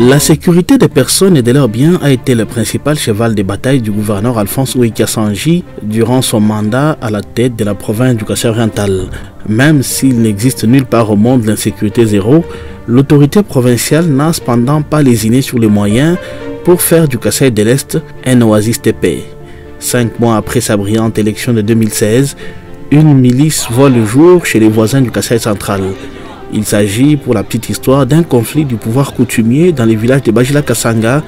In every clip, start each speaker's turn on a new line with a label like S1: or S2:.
S1: La sécurité des personnes et de leurs biens a été le principal cheval de bataille du gouverneur Alphonse Ouéka-Sandji durant son mandat à la tête de la province du Kasaï-Oriental. Même s'il n'existe nulle part au monde l'insécurité zéro, l'autorité provinciale n'a cependant pas lésiné sur les moyens pour faire du Kasaï de l'Est un oasis de paix. 5 mois après sa brillante élection de 2016, une milice voit le jour chez les voisins du Kasaï central. Il s'agit, pour la petite histoire, d'un conflit du pouvoir coutumier dans les villages de Bajila Kasanga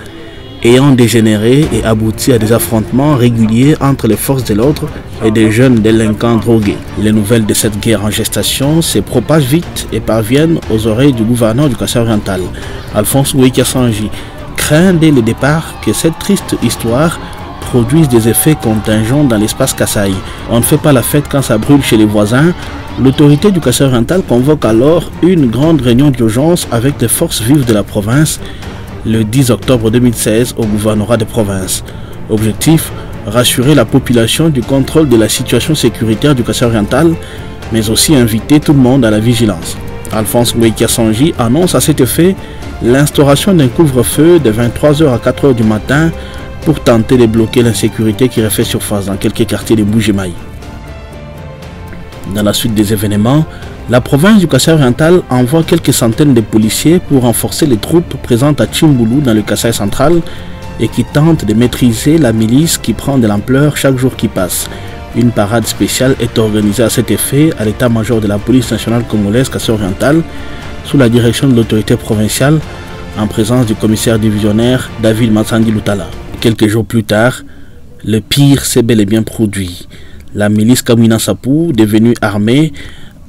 S1: ayant dégénéré et abouti à des affrontements réguliers entre les forces de l'ordre et des jeunes délinquants drogués. Les nouvelles de cette guerre en gestation se propagent vite et parviennent aux oreilles du gouverneur du Kasaï-Oriental, Alphonse Ouéka-Sandji, craint dès le départ que cette triste histoire produise des effets contingents dans l'espace Kasaï. On ne fait pas la fête quand ça brûle chez les voisins. L'autorité du Kasaï-Oriental convoque alors une grande réunion d'urgence avec les forces vives de la province le 10 octobre 2016 au gouvernorat de province. Objectif, rassurer la population du contrôle de la situation sécuritaire du Kasaï-Oriental, mais aussi inviter tout le monde à la vigilance. Alphonse Ouéka-Sandji annonce à cet effet l'instauration d'un couvre-feu de 23h à 4h du matin pour tenter de bloquer l'insécurité qui refait surface dans quelques quartiers de Mbujimaï. Dans la suite des événements, la province du Kasaï-Oriental envoie quelques centaines de policiers pour renforcer les troupes présentes à Tchimboulou dans le Kasaï central et qui tentent de maîtriser la milice qui prend de l'ampleur chaque jour qui passe. Une parade spéciale est organisée à cet effet à l'état-major de la police nationale congolaise Kasaï-Oriental sous la direction de l'autorité provinciale en présence du commissaire divisionnaire David Matsandi Lutala. Quelques jours plus tard, le pire s'est bel et bien produit. La milice Kamina Sapou, devenue armée,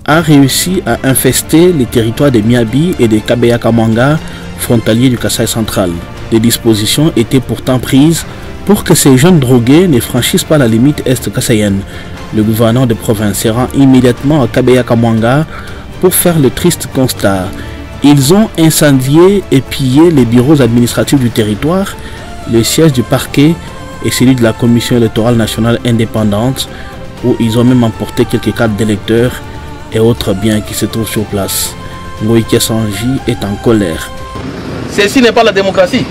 S1: a réussi à infester les territoires de Miabi et de Kabeya Kamanga, frontaliers du Kasaï central. Des dispositions étaient pourtant prises pour que ces jeunes drogués ne franchissent pas la limite est-kassaïenne. Le gouverneur de province se rend immédiatement à Kabeya Kamanga pour faire le triste constat. Ils ont incendié et pillé les bureaux administratifs du territoire, le siège du parquet et celui de la commission électorale nationale indépendante, où ils ont même emporté quelques cartes d'électeurs et autres biens qui se trouvent sur place. Ouéka-Sandji est en colère.
S2: Ceci n'est pas la démocratie.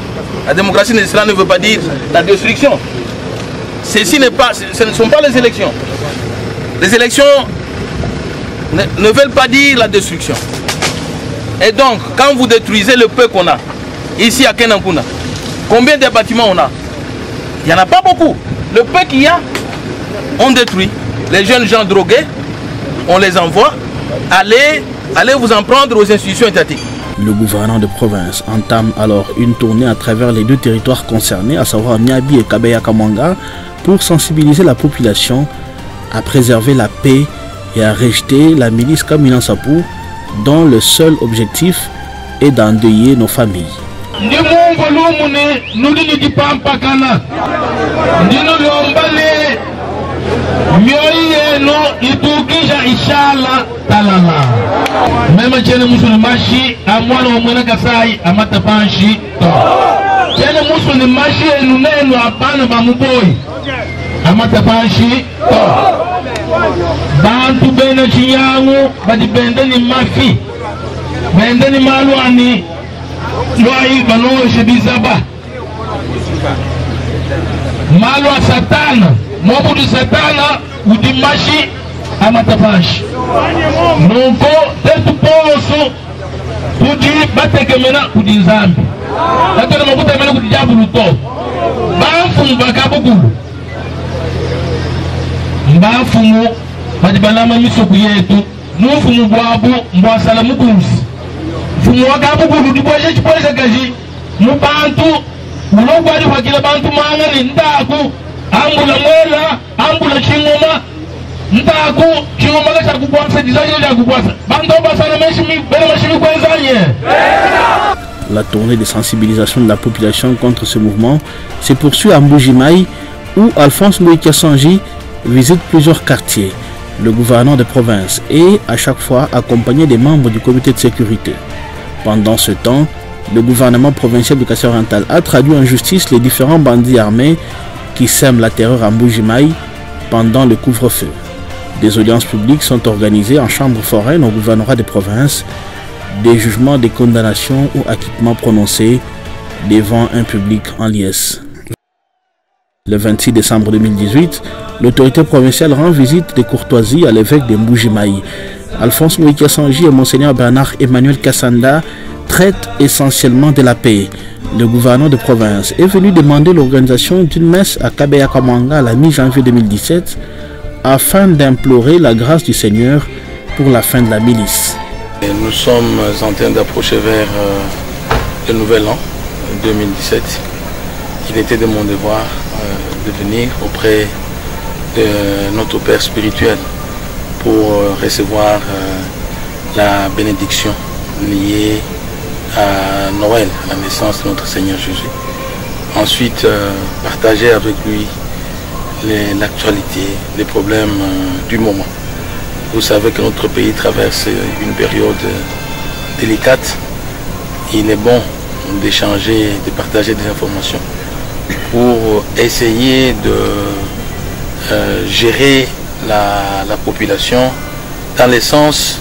S2: La démocratie, cela ne veut pas dire la destruction. Ce ne sont pas les élections. Les élections ne veulent pas dire la destruction. Et donc, quand vous détruisez le peu qu'on a, ici à Kenankuna, combien de bâtiments on a? Il n'y en a pas beaucoup. Le peu qu'il y a, on détruit. Les jeunes gens drogués, on les envoie. Allez vous en prendre aux institutions étatiques.
S1: Le gouverneur de province entame alors une tournée à travers les deux territoires concernés, à savoir Miabi et Kabeya Kamanga, pour sensibiliser la population à préserver la paix et à rejeter la milice Kamina Sapou, dont le seul objectif est d'endeuiller nos familles.
S3: Même si nous sommes machis, à moi nous sommes Kasaï, à Matapanchi. Si nous sommes machis, nous sommes à Panamamuboy, à Matapanchi. Bantu bena chiyangu, badi bendeni mafi, bendeni maluani, loai banoe shebizaba. Malua satana, mobudu satana, udimashi. Amatapanchi. Donc, tout poso, tout dit, batekemena ou d'inzambi. La tête de mon côté, vous diable ou top. Banfum bakabukulu. Banfumu, badibanama misokuyetu. Nous fumu boabu, mbwasala mukusi. Fumu wakabukulu, du boye tu peux gaji. Mubantu, mulogwadi wakila bantu mangani, ndaku, ambula mwela, ambula chingoma.
S1: La tournée de sensibilisation de la population contre ce mouvement se poursuit à Mbujimaï, où Alphonse Ouéka-Sandji visite plusieurs quartiers, le gouverneur de province, et à chaque fois accompagné des membres du comité de sécurité. Pendant ce temps, le gouvernement provincial du Kasaï-Oriental a traduit en justice les différents bandits armés qui sèment la terreur à Mbujimaï pendant le couvre-feu. Des audiences publiques sont organisées en chambre foraine au gouvernorat des provinces. Des jugements de condamnation ou acquittements prononcés devant un public en liesse. Le 26 décembre 2018, l'autorité provinciale rend visite de courtoisie à l'évêque de Mbuji-Mayi. Alphonse Ngoï-Kassanji et Monseigneur Bernard Emmanuel Kassanda traitent essentiellement de la paix. Le gouverneur de province est venu demander l'organisation d'une messe à Kabeya-Kamwanga à la mi-janvier 2017 afin d'implorer la grâce du Seigneur pour la fin de la milice.
S2: Nous sommes en train d'approcher vers le nouvel an 2017. Il était de mon devoir de venir auprès de notre Père spirituel pour recevoir la bénédiction liée à Noël, à la naissance de notre Seigneur Jésus. Ensuite, partager avec lui l'actualité, les problèmes du moment. Vous savez que notre pays traverse une période délicate. Il est bon d'échanger, de partager des informations pour essayer de gérer la population dans le sens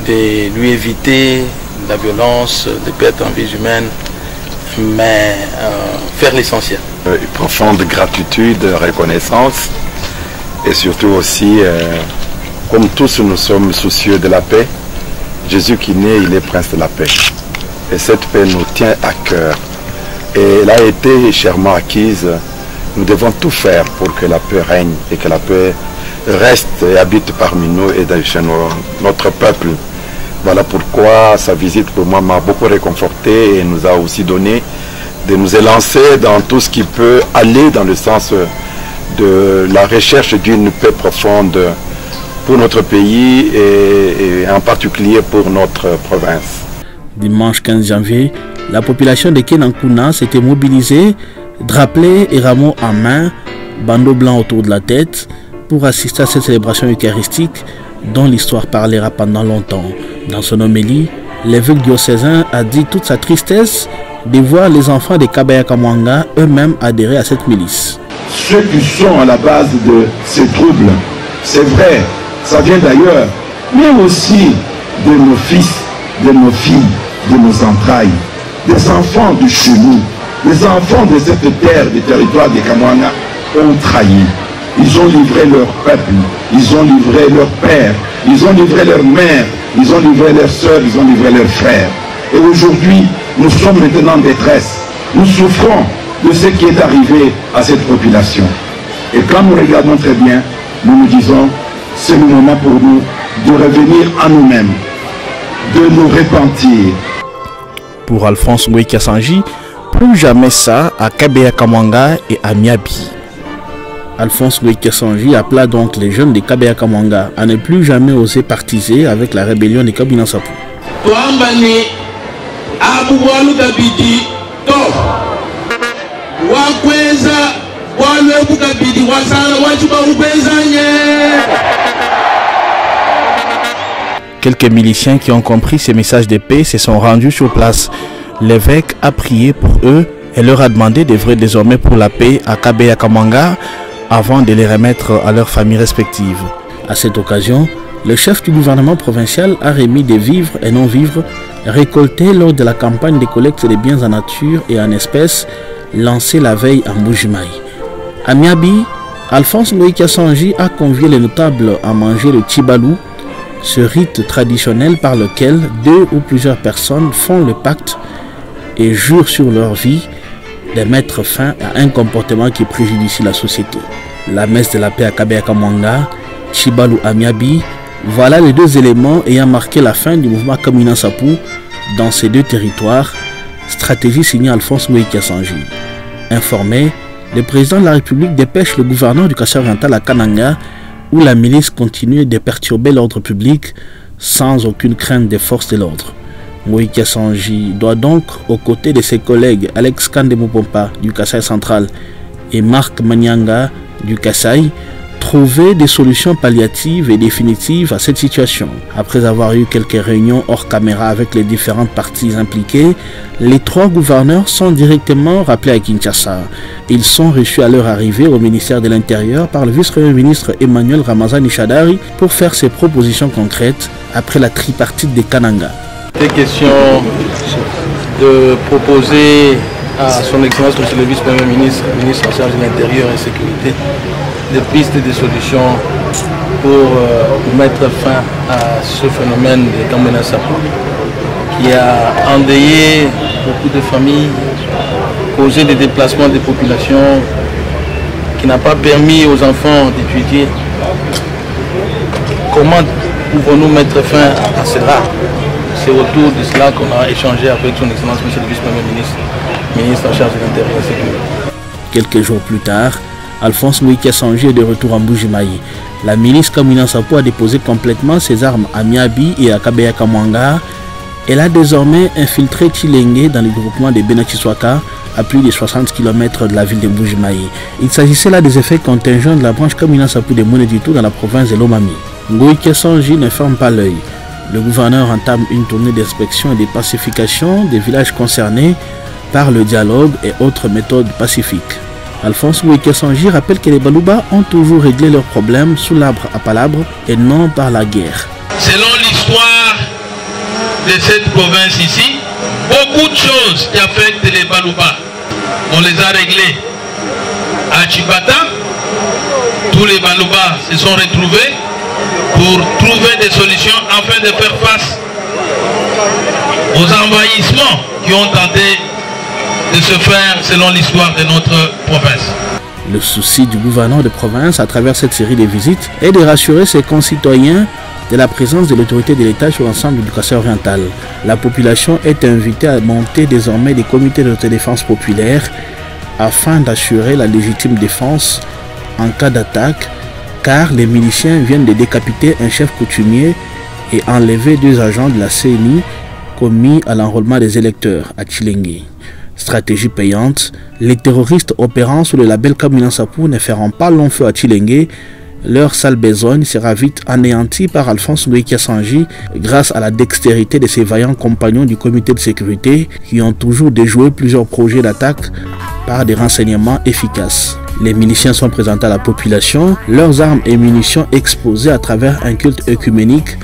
S2: de lui éviter la violence, de pertes en vies humaines, mais faire l'essentiel.
S4: Une profonde gratitude, reconnaissance et surtout aussi, comme tous nous sommes soucieux de la paix, Jésus qui naît, il est prince de la paix. Et cette paix nous tient à cœur. Et elle a été chèrement acquise. Nous devons tout faire pour que la paix règne et que la paix reste et habite parmi nous et chez notre peuple. Voilà pourquoi sa visite pour moi m'a beaucoup réconforté et nous a aussi donné de nous élancer dans tout ce qui peut aller dans le sens de la recherche d'une paix profonde pour notre pays et en particulier pour notre province.
S1: Dimanche 15 janvier, la population de Kenankuna s'était mobilisée, drapelet et rameaux en main, bandeau blanc autour de la tête, pour assister à cette célébration eucharistique dont l'histoire parlera pendant longtemps. Dans son homélie, l'évêque diocésain a dit toute sa tristesse de voir les enfants de Kabeya-Kamwanga eux-mêmes adhérer à cette milice.
S5: Ceux qui sont à la base de ces troubles, c'est vrai, ça vient d'ailleurs, mais aussi de nos fils, de nos filles, de nos entrailles, des enfants de chez nous, les enfants de cette terre, des territoires de Kamwanga, ont trahi. Ils ont livré leur peuple, ils ont livré leur père, ils ont livré leur mère, ils ont livré leurs soeurs, ils ont livré leurs frères. Et aujourd'hui, nous sommes maintenant en détresse. Nous souffrons de ce qui est arrivé à cette population. Et quand nous regardons très bien, nous nous disons, c'est le moment pour nous de revenir à nous-mêmes, de nous repentir.
S1: Pour Alphonse Ngoï-Kassanji, plus jamais ça à Kabeya-Kamwanga et à Miabi. Alphonse Ngoï-Kassanji appela donc les jeunes de Kabeya-Kamwanga à ne plus jamais oser partiser avec la rébellion de Kabila Sapou. Quelques miliciens qui ont compris ces messages de paix se sont rendus sur place. L'évêque a prié pour eux et leur a demandé d'œuvrer désormais pour la paix à Kabeya-Kamwanga avant de les remettre à leurs familles respectives. À cette occasion, le chef du gouvernement provincial a remis des vivres et non-vivres récoltés lors de la campagne de collecte des biens en nature et en espèces lancée la veille à Mbuji-Mayi. À Miabi, Alphonse Ngoï-Kassanji a convié les notables à manger le Tibalou, ce rite traditionnel par lequel 2 ou plusieurs personnes font le pacte et jurent sur leur vie de mettre fin à un comportement qui préjudicie la société. La messe de la paix à Kabeya-Kamwanga, Tibalou à Miabi, voilà les 2 éléments ayant marqué la fin du mouvement Kamina Sapou dans ces 2 territoires, stratégie signée Alphonse Ngoï-Kassanji. Informé, le président de la République dépêche le gouverneur du Kassai-Oriental à Kananga, où la milice continue de perturber l'ordre public sans aucune crainte des forces de l'ordre. Ngoï-Kassanji doit donc, aux côtés de ses collègues Alex Kandemopompa du Kassai central et Marc Manyanga du Kassai, trouver des solutions palliatives et définitives à cette situation. Après avoir eu quelques réunions hors caméra avec les différentes parties impliquées, les 3 gouverneurs sont directement rappelés à Kinshasa. Ils sont reçus à leur arrivée au ministère de l'Intérieur par le vice-premier ministre Emmanuel Ramazani Shadari pour faire ses propositions concrètes après la tripartite de Kananga.
S2: C'est question de proposer à son Excellence Monsieur le Vice-Premier ministre, ministre en charge de l'Intérieur et de la Sécurité, des pistes et des solutions pour mettre fin à ce phénomène de Kamwina Nsapu qui a endeuillé beaucoup de familles, causé des déplacements des populations, qui n'a pas permis aux enfants d'étudier. Comment pouvons-nous mettre fin à cela? C'est autour de cela qu'on a échangé avec son Excellence Monsieur le Vice-Premier ministre, ministre en charge de l'Intérieur et de la Sécurité.
S1: Quelques jours plus tard, Alphonse Moïka Sanji est de retour en Mbuji-Mayi. La milice Kamwina Nsapu a déposé complètement ses armes à Miabi et à Kabeya Kamwanga. Elle a désormais infiltré Tshilenge dans le groupement de Benachiswaka à plus de 60 km de la ville de Mbuji-Mayi. Il s'agissait là des effets contingents de la branche Kamwina Nsapu de Moneditu dans la province de Lomami. Moïka Sanji ne ferme pas l'œil. Le gouverneur entame une tournée d'inspection et de pacification des villages concernés par le dialogue et autres méthodes pacifiques. Alphonse Moïka Sanji rappelle que les Balouba ont toujours réglé leurs problèmes sous l'arbre à palabres et non par la guerre.
S3: Selon l'histoire de cette province ici, beaucoup de choses qui affectent les Balouba, on les a réglées. À Chibata, tous les Balouba se sont retrouvés pour trouver des solutions afin de faire face aux envahissements qui ont tenté de se faire selon l'histoire de notre province.
S1: Le souci du gouverneur de province à travers cette série de visites est de rassurer ses concitoyens de la présence de l'autorité de l'État sur l'ensemble du Kassai oriental. La population est invitée à monter désormais des comités d'autodéfense populaire afin d'assurer la légitime défense en cas d'attaque, car les miliciens viennent de décapiter un chef coutumier et enlever 2 agents de la CNI commis à l'enrôlement des électeurs à Tshilenge. Stratégie payante, les terroristes opérant sous le label Kamwina Nsapu ne feront pas long feu à Tshilenge. Leur sale besogne sera vite anéantie par Alphonse Moïka Sanji grâce à la dextérité de ses vaillants compagnons du comité de sécurité qui ont toujours déjoué plusieurs projets d'attaque par des renseignements efficaces. Les miliciens sont présentés à la population, leurs armes et munitions exposées à travers un culte œcuménique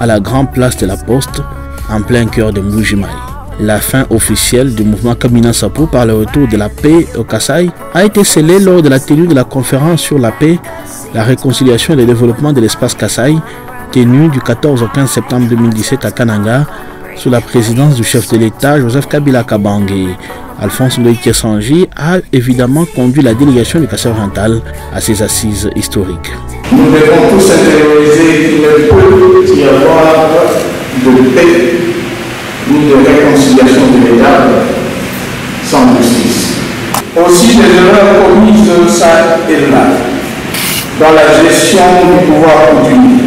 S1: à la grande place de la Poste, en plein cœur de Mbuji-Mayi. La fin officielle du mouvement Kamwina Nsapu par le retour de la paix au Kassai a été scellée lors de la tenue de la conférence sur la paix, la réconciliation et le développement de l'espace Kassai, tenue du 14 au 15 septembre 2017 à Kananga, sous la présidence du chef de l'État Joseph Kabila Kabange. Alphonse Moïka Sanji a évidemment conduit la délégation du Kassai oriental à ses assises historiques.
S5: Nous devons tous intérioriser qu'il ne peut y avoir de paix ni de réconciliation de l'État sans justice. Aussi des erreurs commises ça et là dans la gestion du pouvoir coutumier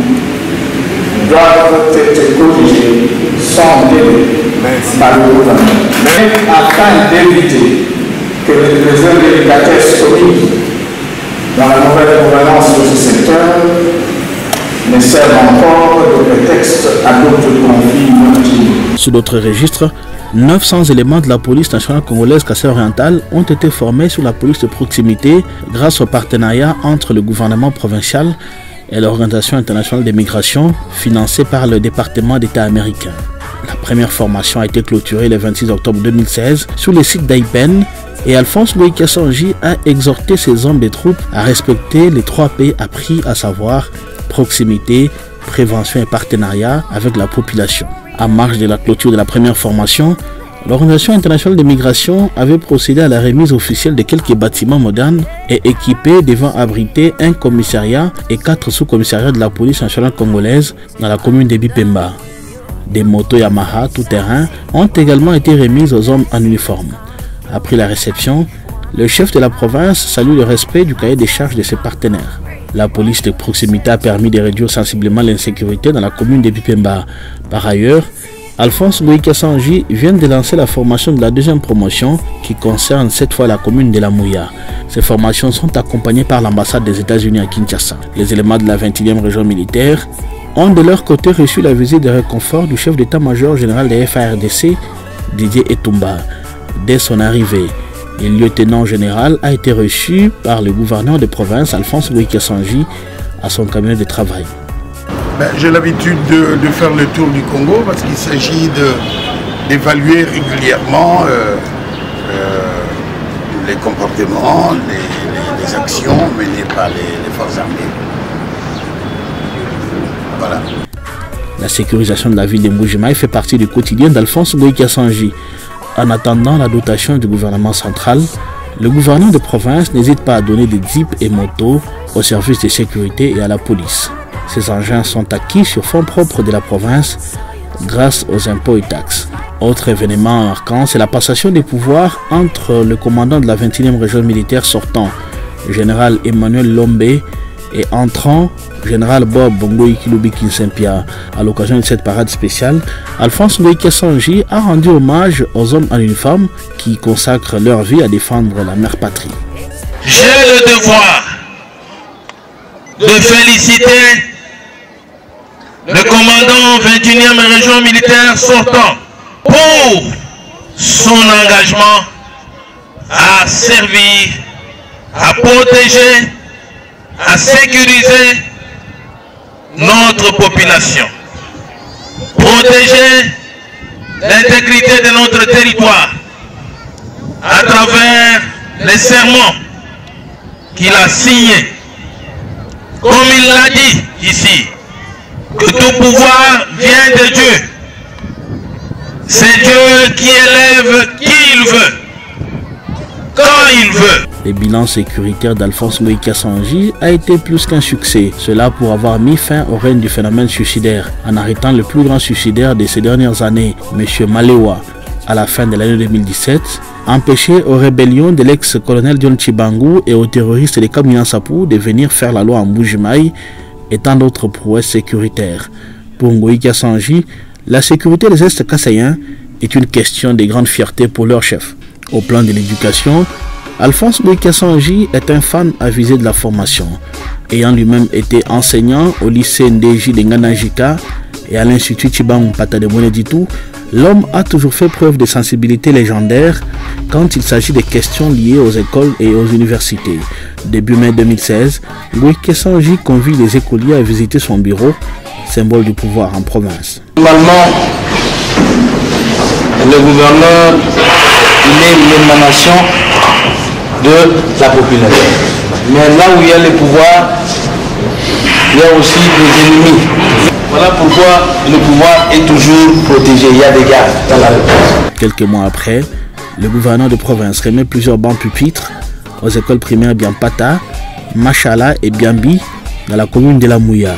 S5: doivent être corrigées sans délai par le gouvernement. Mais afin d'éviter que les indélicatesses commises dans la nouvelle gouvernance de ce secteur ne servent encore de prétexte à d'autres conflits multiples.
S1: Sous d'autres registres, 900 éléments de la police nationale congolaise Kassai oriental ont été formés sous la police de proximité grâce au partenariat entre le gouvernement provincial et l'Organisation internationale des migrations financée par le département d'État américain. La première formation a été clôturée le 26 octobre 2016 sur le site d'Aipen et Alphonse Moïka Sanji a exhorté ses hommes des troupes à respecter les 3 P appris, à savoir proximité, prévention et partenariat avec la population. En marge de la clôture de la première formation, l'Organisation internationale de migration avait procédé à la remise officielle de quelques bâtiments modernes et équipés devant abriter un commissariat et 4 sous-commissariats de la police nationale congolaise dans la commune de Bipemba. Des motos Yamaha tout-terrain ont également été remises aux hommes en uniforme. Après la réception, le chef de la province salue le respect du cahier des charges de ses partenaires. La police de proximité a permis de réduire sensiblement l'insécurité dans la commune de Bipemba. Par ailleurs, Alphonse Moïka Sanji vient de lancer la formation de la 2e promotion qui concerne cette fois la commune de la Mouya. Ces formations sont accompagnées par l'ambassade des États-Unis à Kinshasa. Les éléments de la 21e région militaire ont de leur côté reçu la visite de réconfort du chef d'état-major général des FARDC, Didier Etumba. Dès son arrivée, le lieutenant général a été reçu par le gouverneur de province Alphonse Moïka Sanji à son cabinet de travail.
S6: J'ai l'habitude de faire le tour du Congo parce qu'il s'agit d'évaluer régulièrement les comportements, les actions menées par les forces armées. Voilà.
S1: La sécurisation de la ville de Mbuji-Mayi fait partie du quotidien d'Alphonse Ngoï-Kassanji. En attendant la dotation du gouvernement central, le gouverneur de province n'hésite pas à donner des jeeps et motos aux services de sécurité et à la police. Ces engins sont acquis sur fonds propres de la province grâce aux impôts et taxes. Autre événement marquant, c'est la passation des pouvoirs entre le commandant de la 21e région militaire sortant, le général Emmanuel Lombe, et entrant, général Bob Ngoï-Kiloubi Kinsempia. À l'occasion de cette parade spéciale, Alphonse Ngoï-Kassanji a rendu hommage aux hommes en uniforme qui consacrent leur vie à défendre la mère patrie.
S3: J'ai le devoir de féliciter le commandant 21e région militaire sortant pour son engagement à servir, à protéger, à sécuriser notre population, protéger l'intégrité de notre territoire à travers les serments qu'il a signés. Comme il l'a dit ici, que tout pouvoir vient de Dieu. C'est Dieu qui élève qui il veut, quand il veut.
S1: Le bilan sécuritaire d'Alphonse Ngoï-Kassanji a été plus qu'un succès. Cela pour avoir mis fin au règne du phénomène suicidaire, en arrêtant le plus grand suicidaire de ces dernières années, M. Malewa, à la fin de l'année 2017, empêché aux rébellions de l'ex-colonel John Chibangu et aux terroristes de Kamina Sapou de venir faire la loi en Mbuji-Mayi et tant d'autres prouesses sécuritaires. Pour Ngoï-Kassanji, la sécurité des Est-Kassaïens est une question de grande fierté pour leur chef. Au plan de l'éducation, Alphonse Ngoï-Kassanji est un fan avisé de la formation. Ayant lui-même été enseignant au lycée Ndeji de Nganajika et à l'Institut Chibangu Pata de Moneditou, l'homme a toujours fait preuve de sensibilité légendaire quand il s'agit des questions liées aux écoles et aux universités. Début mai 2016, Ngoï-Kassanji convie les écoliers à visiter son bureau, symbole du pouvoir en province.
S7: Normalement, le gouverneur, il est l'émanation de la population. Mais là où il y a le pouvoir, il y a aussi des ennemis. Voilà pourquoi le pouvoir est toujours protégé. Il y a des gardes dans la République.
S1: Quelques mois après, le gouverneur de province remet plusieurs bancs pupitres aux écoles primaires Biampata, Machala et Biambi dans la commune de la Mouya.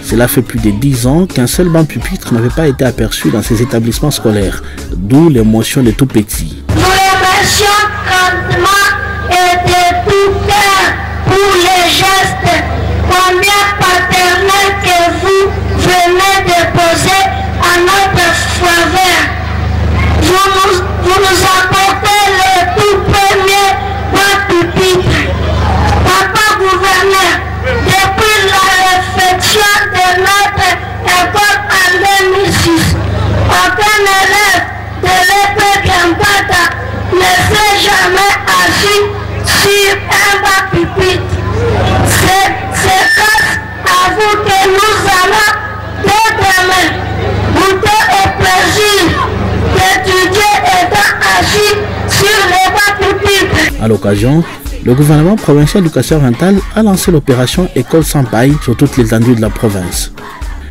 S1: Cela fait plus de 10 ans qu'un seul banc pupitre n'avait pas été aperçu dans ces établissements scolaires, d'où l'émotion de tout petit.
S8: Nous remercions grandement et de tout cœur pour les gestes combien paternels que vous venez de poser à notre faveur. Vous nous apportez le tout premier banc pupitre. Papa gouverneur, depuis la réflexion de notre école en 2006, aucun élève de l'école Biampata ne s'est jamais assis sur un banc pupitre. C'est grâce à vous que nous allons dès demain goûter au plaisir d'étudier étant assis sur les bancs pupitres.
S1: À l'occasion, le gouvernement provincial du Kassai-Oriental a lancé l'opération École sans paille sur toute l'étendue de la province.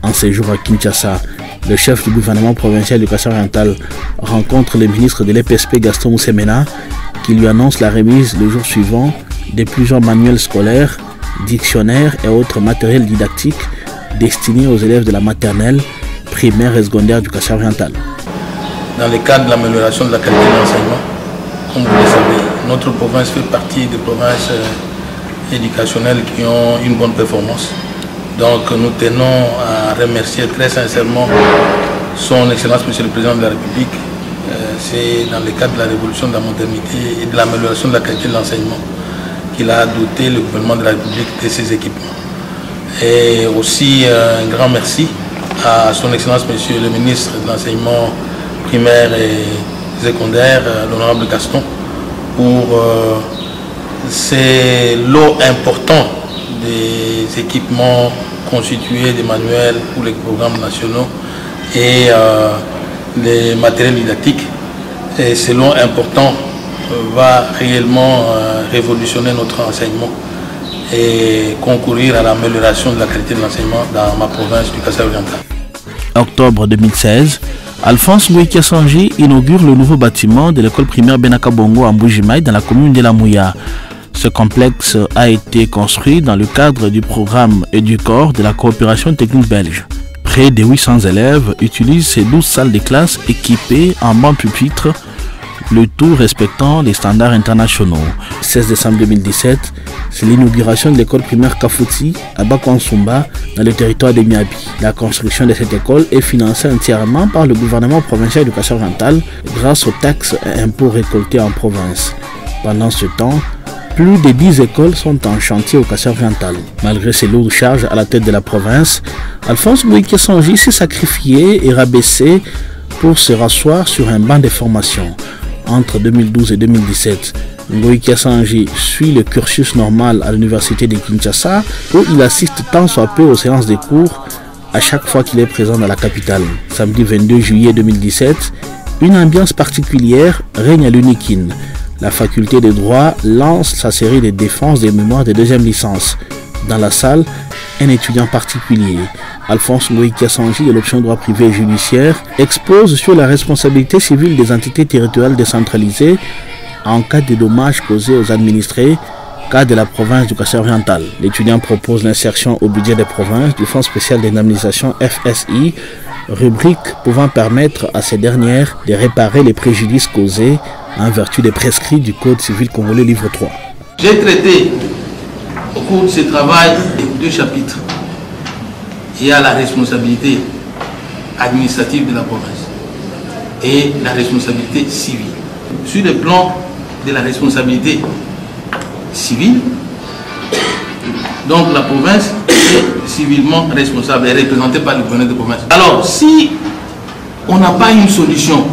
S1: En séjour à Kinshasa, le chef du gouvernement provincial du Kassai-Oriental rencontre le ministre de l'EPSP Gaston Moussemena qui lui annonce la remise le jour suivant de plusieurs manuels scolaires, dictionnaires et autres matériels didactiques destinés aux élèves de la maternelle, primaire et secondaire du Kassai-Oriental.
S2: Dans le cadre de l'amélioration de la qualité de l'enseignement, comme vous le savez, notre province fait partie des provinces éducationnelles qui ont une bonne performance. Donc nous tenons à remercier très sincèrement son Excellence Monsieur le Président de la République. C'est dans le cadre de la révolution de la modernité et de l'amélioration de la qualité de l'enseignement qu'il a doté le gouvernement de la République de ses équipements. Et aussi un grand merci à son Excellence Monsieur le Ministre de l'Enseignement primaire et secondaire, l'honorable Gaston, pour ces lots importants des équipements constitués des manuels pour les programmes nationaux et les matériels didactiques et selon important va réellement révolutionner notre enseignement et concourir à l'amélioration de la qualité de l'enseignement dans ma province du Kasaï-Oriental.
S1: Octobre 2016, Alphonse Ngoï Kiasangi inaugure le nouveau bâtiment de l'école primaire Benaka Bongo à Mbujimaï dans la commune de la Mouya. Ce complexe a été construit dans le cadre du programme EduCorps de la coopération technique belge. Près de 800 élèves utilisent ces 12 salles de classe équipées en bancs pupitres, le tout respectant les standards internationaux. Le 16 décembre 2017, c'est l'inauguration de l'école primaire Kafouti à Bakwansumba dans le territoire de Miabi. La construction de cette école est financée entièrement par le gouvernement provincial du Kasaï-Oriental grâce aux taxes et impôts récoltés en province. Pendant ce temps, plus de 10 écoles sont en chantier au Kasaï-Oriental. Malgré ses lourdes charges à la tête de la province, Alphonse Ngoï Kiasangi s'est sacrifié et rabaissé pour se rasseoir sur un banc de formation. Entre 2012 et 2017, Ngoï Kiasangi suit le cursus normal à l'université de Kinshasa où il assiste tant soit peu aux séances de cours à chaque fois qu'il est présent dans la capitale. Samedi 22 juillet 2017, une ambiance particulière règne à l'UNIKIN. La faculté de droit lance sa série de défense des mémoires de deuxième licence. Dans la salle, un étudiant particulier, Alphonse Ngoï Kiasangi de l'option droit privé et judiciaire, expose sur la responsabilité civile des entités territoriales décentralisées en cas de dommages causés aux administrés, cas de la province du Kasaï-Oriental. L'étudiant propose l'insertion au budget des provinces du Fonds spécial d'indemnisation FSI, rubrique pouvant permettre à ces dernières de réparer les préjudices causés en vertu des prescrits du Code civil congolais livre 3.
S2: J'ai traité au cours de ce travail deux chapitres. Il y a la responsabilité administrative de la province et la responsabilité civile. Sur le plan de la responsabilité civile, donc la province est civilement responsable et représentée par le gouverneur de province. Alors, si on n'a pas une solution,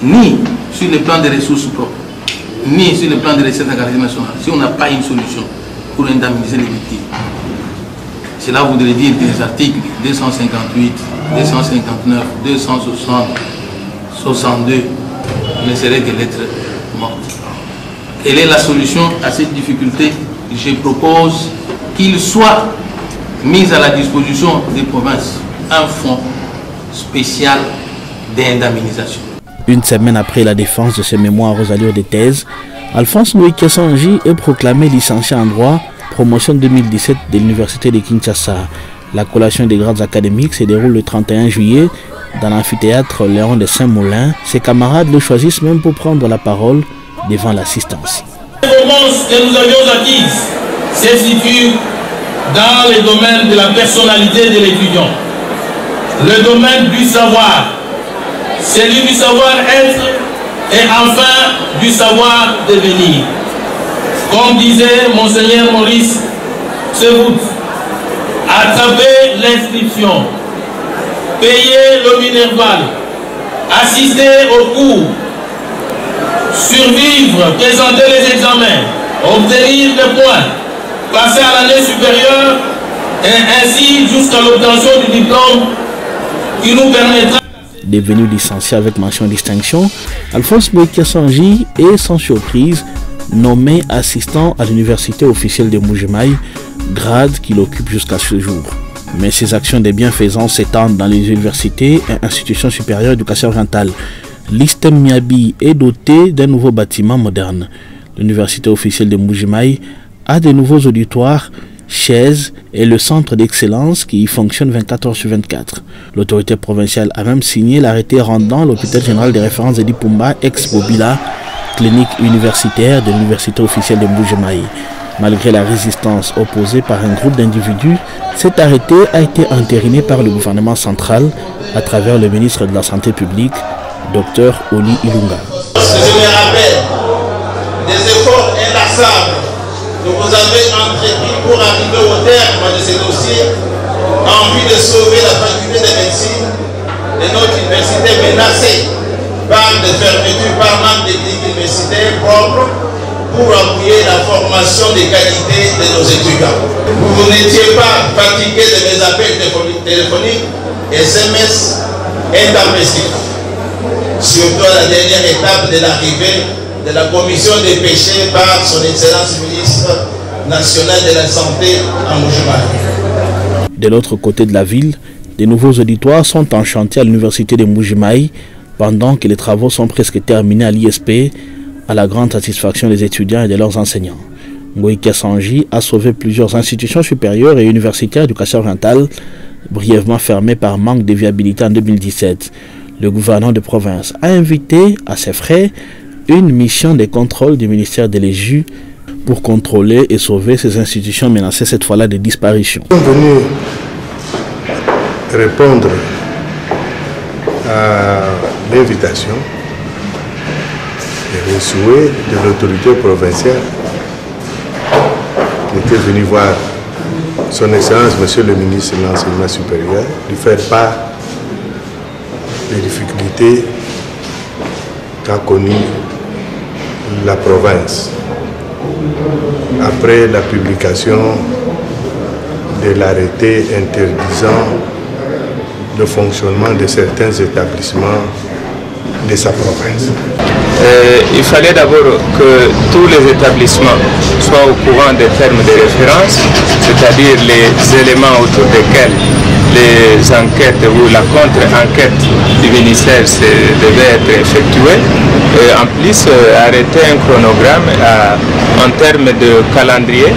S2: ni sur le plan des ressources propres, ni sur le plan des recettes à caractère national, si on n'a pas une solution pour indemniser les victimes, cela voudrait dire des articles 258, 259, 260, 62 ne seraient que lettres mortes. Quelle est la solution à cette difficulté? Je propose qu'il soit mis à la disposition des provinces un fonds spécial d'indemnisation.
S1: Une semaine après la défense de ses mémoires aux allures de thèse, Alphonse Ngoï Kiasangi est proclamé licencié en droit, promotion 2017 de l'université de Kinshasa. La collation des grades académiques se déroule le 31 juillet dans l'amphithéâtre Léon de Saint-Moulin. Ses camarades le choisissent même pour prendre la parole devant l'assistance.
S3: Les performances que nous avions acquises se situent dans le domaine de la personnalité de l'étudiant, le domaine du savoir, celui du savoir-être et enfin du savoir-devenir. Comme disait Monseigneur Maurice Sevout, attraper l'inscription, payer le minerval, assister au cours, survivre, présenter les examens, obtenir des points, passer à l'année supérieure et ainsi jusqu'à l'obtention du diplôme qui nous permettra.
S1: Devenu licencié avec mention distinction, Alphonse Ngoï Kiasangi est sans surprise nommé assistant à l'université officielle de Mbujimaï, grade qu'il occupe jusqu'à ce jour. Mais ses actions de bienfaisance s'étendent dans les universités et institutions supérieures du Kasaï-Oriental. L'ISTEM Miabi est doté d'un nouveau bâtiment moderne. L'université officielle de Mbujimaï a de nouveaux auditoires, chaises et le centre d'excellence qui y fonctionne 24 heures sur 24. L'autorité provinciale a même signé l'arrêté rendant l'hôpital général de référence de Dipumba, ex-Bobila, clinique universitaire de l'université officielle de Mbujimaï. Malgré la résistance opposée par un groupe d'individus, cet arrêté a été entériné par le gouvernement central à travers le ministre de la Santé publique, Dr Oli Ilunga.
S9: Je me rappelle des efforts inlassables que vous avez entrepris pour arriver au terme de ce dossier en vue de sauver la faculté de médecine de notre université menacée par des fermetures, par manque de cliniques universitaires propres pour appuyer la formation de qualité de nos étudiants. Vous n'étiez pas fatigué de mes appels téléphoniques, SMS, intempestif, surtout à la dernière étape de l'arrivée de la commission des péchés par son Excellence ministre national de la Santé à Mbuji-Mayi.
S1: De l'autre côté de la ville, de nouveaux auditoires sont en chantier à l'université de Mbuji-Mayi pendant que les travaux sont presque terminés à l'ISP, à la grande satisfaction des étudiants et de leurs enseignants. Ngoï Kassanji a sauvé plusieurs institutions supérieures et universitaires du Kassai-Oriental, brièvement fermées par manque de viabilité en 2017. Le gouverneur de province a invité à ses frais une mission de contrôle du ministère de l'Éju pour contrôler et sauver ces institutions menacées cette fois-là de disparition.
S10: Nous sommes venus répondre à l'invitation et les souhaits de l'autorité provinciale qui était venu voir son Excellence, Monsieur le ministre de l'Enseignement supérieur, lui faire part des difficultés qu'a connues la province après la publication de l'arrêté interdisant le fonctionnement de certains établissements de sa province.
S11: Il fallait d'abord que tous les établissements soient au courant des termes de référence, c'est-à-dire les éléments autour desquels les enquêtes ou la contre-enquête du ministère devait être effectuée. Et en plus, arrêter un chronogramme en termes de calendrier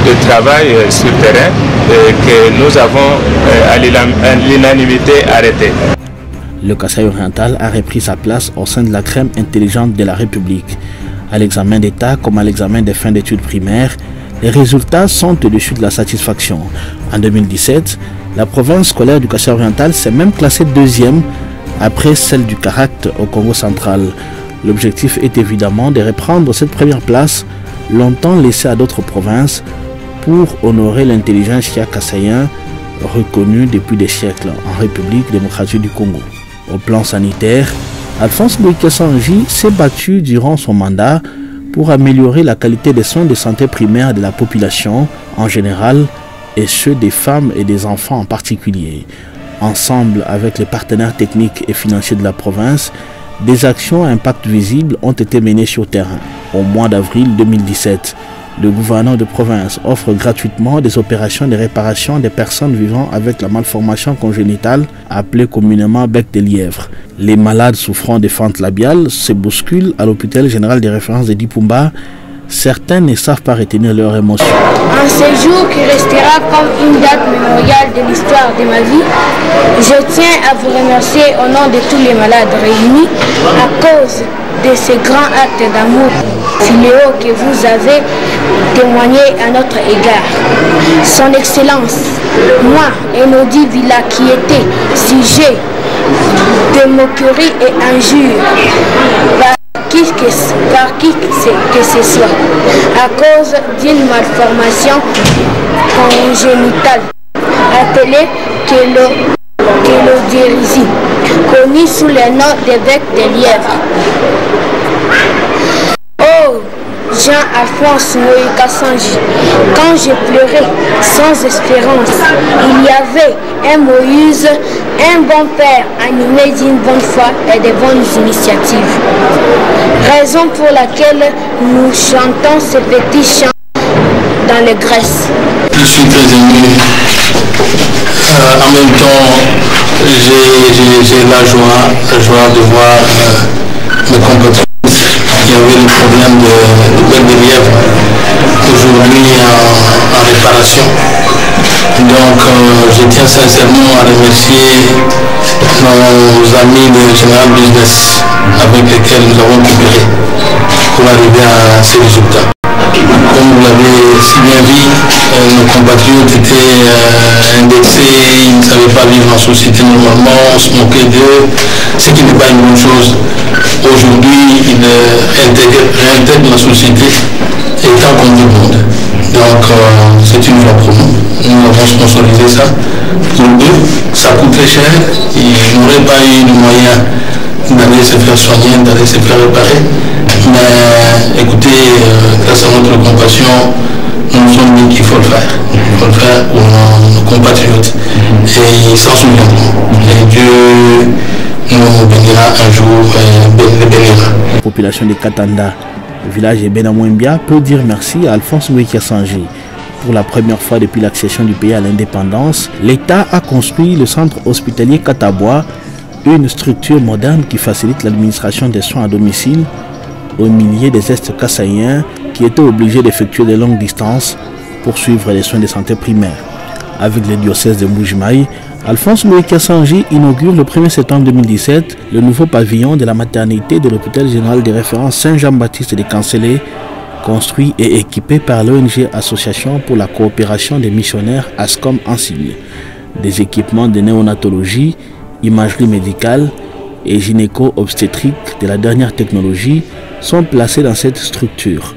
S11: de travail sur terrain que nous avons à l'unanimité arrêté.
S1: Le Kassai-Oriental a repris sa place au sein de la crème intelligente de la République. À l'examen d'État comme à l'examen des fins d'études primaires, les résultats sont au-dessus de la satisfaction. En 2017, la province scolaire du Kassai-Oriental s'est même classée deuxième après celle du Karak au Congo central. L'objectif est évidemment de reprendre cette première place, longtemps laissée à d'autres provinces, pour honorer l'intelligentsia kassaïen reconnue depuis des siècles en République démocratique du Congo. Au plan sanitaire, Alphonse Ngoï Kassanji s'est battu durant son mandat pour améliorer la qualité des soins de santé primaire de la population en général et ceux des femmes et des enfants en particulier. Ensemble avec les partenaires techniques et financiers de la province, des actions à impact visible ont été menées sur terrain. Au mois d'avril 2017, le gouverneur de province offre gratuitement des opérations de réparation des personnes vivant avec la malformation congénitale appelée communément bec de lièvre. Les malades souffrant de fentes labiales se bousculent à l'hôpital général de référence de Dipumba. Certains ne savent pas retenir leurs émotions.
S8: En ce jour qui restera comme une date mémoriale de l'histoire de ma vie, je tiens à vous remercier au nom de tous les malades réunis à cause de ce grand acte d'amour filiaux que vous avez témoigné à notre égard. Son Excellence, moi, Enodi Villa, qui était sujet de moquerie et injures par qui que ce soit, à cause d'une malformation congénitale appelée kélodérésie, connue sous le nom de bec de lièvre. Oh, Jean-Alphonse Ngoï Kassanji, quand je pleurais sans espérance, il y avait un Moïse, un bon père animé d'une bonne foi et de bonnes initiatives. Raison pour laquelle nous chantons ce petit chant dans les Grèces.
S7: Je suis très ému. En même temps, j'ai la joie de voir mes compatriotes qui avaient le problème de bec de lièvre aujourd'hui en réparation. Donc je tiens sincèrement à remercier nos amis de General Business avec lesquels nous avons coopéré pour arriver à ces résultats. Comme vous l'avez si bien vu, nos compatriotes étaient indexés, ils ne savaient pas vivre en société normalement, on se moquait d'eux, ce qui n'est pas une bonne chose. Aujourd'hui, ils réintègrent la société étant comme tout le monde. Donc c'est une voie pour nous. Nous avons sponsorisé ça. Pour eux, ça coûte très cher. Ils n'auraient pas eu le moyen d'aller se faire soigner, d'aller se faire réparer. Mais écoutez, grâce à notre compassion, nous nous sommes dit qu'il faut le faire. Il faut le faire pour nos compatriotes. c'est 100 millions. Et Dieu nous bénira un jour bénir.
S1: La population de Katanda, village de Benamouimbia, peut dire merci à Alphonse Ngouékia-Sangi. Pour la première fois depuis l'accession du pays à l'indépendance, l'État a construit le centre hospitalier Katabois, une structure moderne qui facilite l'administration des soins à domicile aux milliers des Est-Kassaïens qui étaient obligés d'effectuer de longues distances pour suivre les soins de santé primaires. Avec le diocèse de Mbuji-Mayi, Alphonse Ngouékia-Sangi inaugure le 1er septembre 2017 le nouveau pavillon de la maternité de l'hôpital général de référence Saint-Jean-Baptiste de Cancelé, construit et équipé par l'ONG Association pour la coopération des missionnaires ASCOM en sigle. Des équipements de néonatologie, imagerie médicale et gynéco-obstétrique de la dernière technologie sont placés dans cette structure.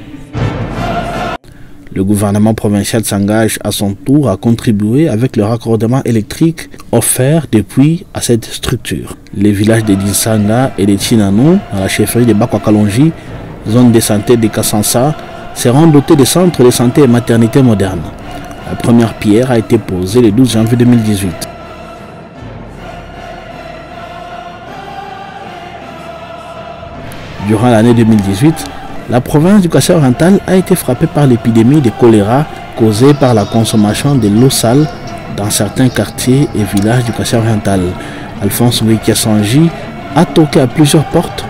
S1: Le gouvernement provincial s'engage à son tour à contribuer avec le raccordement électrique offert depuis à cette structure. Les villages de Dinsanga et de Chinanou, dans la chefferie de Bakwakalonji, zone de santé de Kassansa, seront dotés de centres de santé et maternité modernes. La première pierre a été posée le 12 janvier 2018. Durant l'année 2018, la province du Kassai-Oriental a été frappée par l'épidémie de choléra causée par la consommation de l'eau sale dans certains quartiers et villages du Kassai-Oriental. Alphonse Ngouékia-Sangi a toqué à plusieurs portes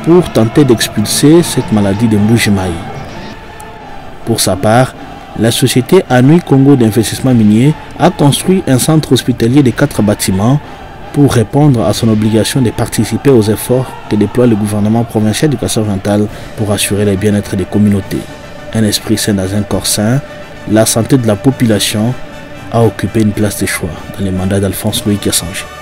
S1: pour tenter d'expulser cette maladie de Mbuji-Mayi. Pour sa part, la société Anui Congo d'investissement minier a construit un centre hospitalier de 4 bâtiments pour répondre à son obligation de participer aux efforts que déploie le gouvernement provincial du Kassai-Oriental pour assurer le bien-être des communautés. Un esprit sain dans un corps sain, la santé de la population a occupé une place de choix dans les mandats d'Alphonse Ngouékia-Sangi.